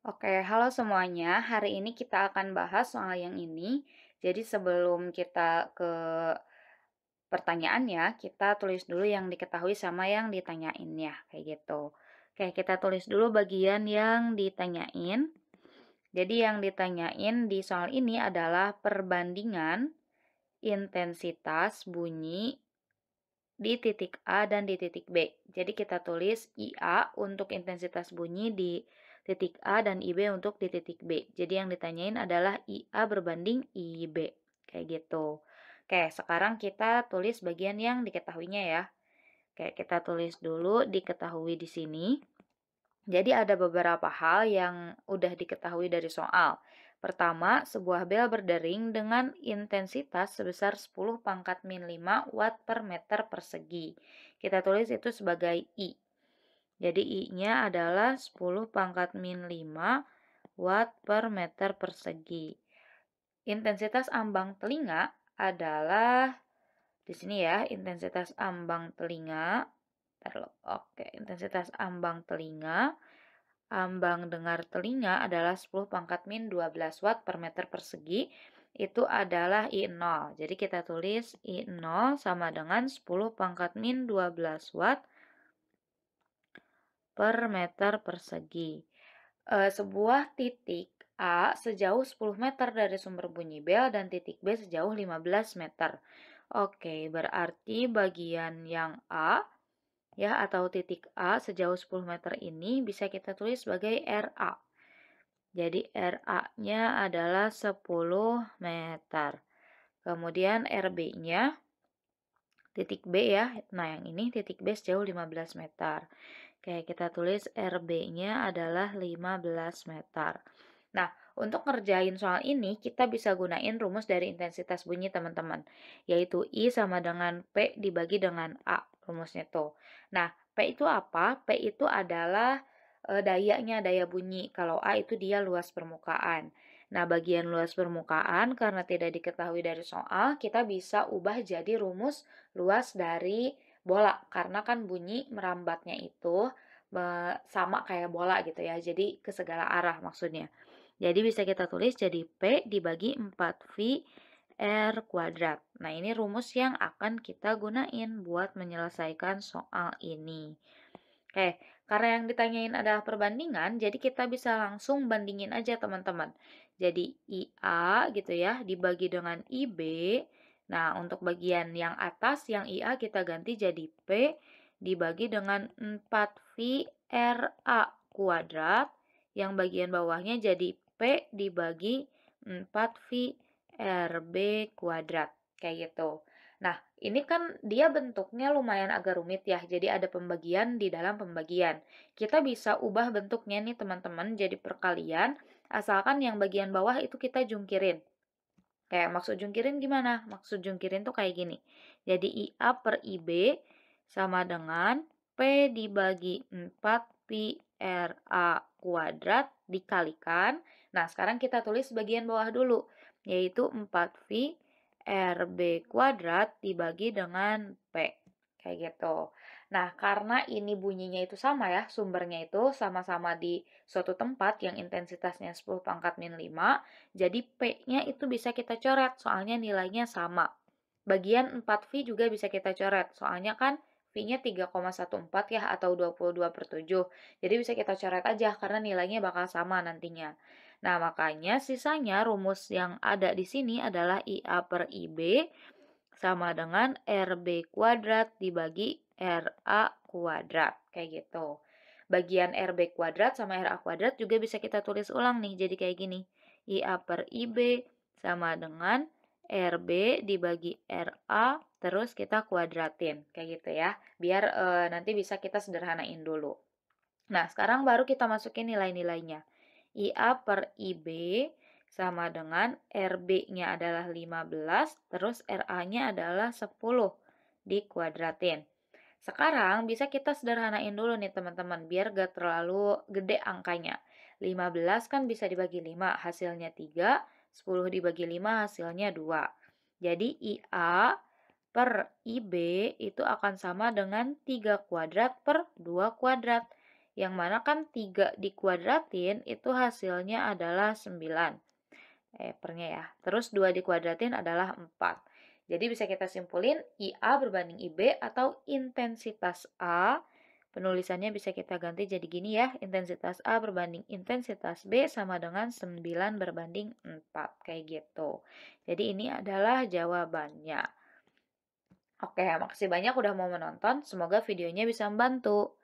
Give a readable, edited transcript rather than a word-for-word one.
Oke, halo semuanya. Hari ini kita akan bahas soal yang ini. Jadi sebelum kita ke pertanyaannya, kita tulis dulu yang diketahui sama yang ditanyain ya, kayak gitu. Oke, kita tulis dulu bagian yang ditanyain. Jadi yang ditanyain di soal ini adalah perbandingan intensitas bunyi di titik A dan di titik B. Jadi kita tulis IA untuk intensitas bunyi di titik A dan IB untuk di titik B. Jadi yang ditanyain adalah IA berbanding IB. Kayak gitu. Oke, sekarang kita tulis bagian yang diketahuinya ya. Oke, kita tulis dulu diketahui di sini. Jadi ada beberapa hal yang udah diketahui dari soal. Pertama, sebuah bel berdering dengan intensitas sebesar 10 pangkat min 5 watt per meter persegi. Kita tulis itu sebagai I. Jadi I-nya adalah 10 pangkat min 5 watt per meter persegi. Intensitas ambang telinga adalah di sini ya, intensitas ambang telinga. Oke, intensitas ambang telinga. Ambang dengar telinga adalah 10 pangkat min 12 watt per meter persegi. Itu adalah I0. Jadi kita tulis I0 sama dengan 10 pangkat min 12 watt per meter persegi. Sebuah titik A sejauh 10 meter dari sumber bunyi bel dan titik B sejauh 15 meter. Oke, berarti bagian yang A ya atau titik A sejauh 10 meter ini bisa kita tulis sebagai RA. Jadi RA-nya adalah 10 meter. Kemudian RB-nya titik B ya. Nah, yang ini titik B sejauh 15 meter. Oke, kita tulis RB-nya adalah 15 meter. Nah, untuk ngerjain soal ini, kita bisa gunain rumus dari intensitas bunyi, teman-teman. Yaitu I sama dengan P dibagi dengan A, rumusnya tuh. Nah, P itu apa? P itu adalah dayanya, daya bunyi. Kalau A itu dia luas permukaan. Nah, bagian luas permukaan, karena tidak diketahui dari soal, kita bisa ubah jadi rumus luas dari bola. Karena kan bunyi merambatnya itu sama kayak bola gitu ya. Jadi ke segala arah maksudnya. Jadi bisa kita tulis jadi P dibagi 4V R kuadrat. Nah, ini rumus yang akan kita gunain buat menyelesaikan soal ini. Oke, karena yang ditanyain adalah perbandingan, jadi kita bisa langsung bandingin aja teman-teman. Jadi IA gitu ya, dibagi dengan IB. Nah, untuk bagian yang atas, yang IA kita ganti jadi P dibagi dengan 4VRA kuadrat. Yang bagian bawahnya jadi P dibagi 4VRB kuadrat. Kayak gitu. Nah, ini kan dia bentuknya lumayan agak rumit ya, jadi ada pembagian di dalam pembagian. Kita bisa ubah bentuknya nih teman-teman jadi perkalian, asalkan yang bagian bawah itu kita jungkirin. Kayak maksud jungkirin gimana? Maksud jungkirin tuh kayak gini. Jadi IA per IB sama dengan P dibagi 4 pi RA kuadrat dikalikan. Nah, sekarang kita tulis bagian bawah dulu, yaitu 4 pi RB kuadrat dibagi dengan P. Kayak gitu. Nah, karena ini bunyinya itu sama ya, sumbernya itu sama-sama di suatu tempat yang intensitasnya 10 pangkat min 5, jadi P-nya itu bisa kita coret, soalnya nilainya sama. Bagian 4V juga bisa kita coret, soalnya kan V-nya 3,14 ya, atau 22/7. Jadi bisa kita coret aja, karena nilainya bakal sama nantinya. Nah, makanya sisanya rumus yang ada di sini adalah IA per IB sama dengan RB kuadrat dibagi RA kuadrat. Kayak gitu. Bagian RB kuadrat sama RA kuadrat juga bisa kita tulis ulang nih, jadi kayak gini. IA per IB sama dengan RB dibagi RA, terus kita kuadratin. Kayak gitu ya. Biar nanti bisa kita sederhanain dulu. Nah, sekarang baru kita masukin nilai-nilainya. IA per IB sama dengan RB-nya adalah 15, terus RA-nya adalah 10 dikuadratin. Sekarang bisa kita sederhanain dulu nih teman-teman, biar gak terlalu gede angkanya. 15 kan bisa dibagi 5, hasilnya 3, 10 dibagi 5, hasilnya 2. Jadi IA per IB itu akan sama dengan 3 kuadrat per 2 kuadrat. Yang mana kan 3 dikuadratin itu hasilnya adalah 9. Pernya ya. Terus 2 dikuadratin adalah 4. Jadi bisa kita simpulin IA berbanding IB atau intensitas A. Penulisannya bisa kita ganti jadi gini ya. Intensitas A berbanding intensitas B sama dengan 9 berbanding 4. Kayak gitu. Jadi ini adalah jawabannya. Oke, makasih banyak udah mau menonton. Semoga videonya bisa membantu.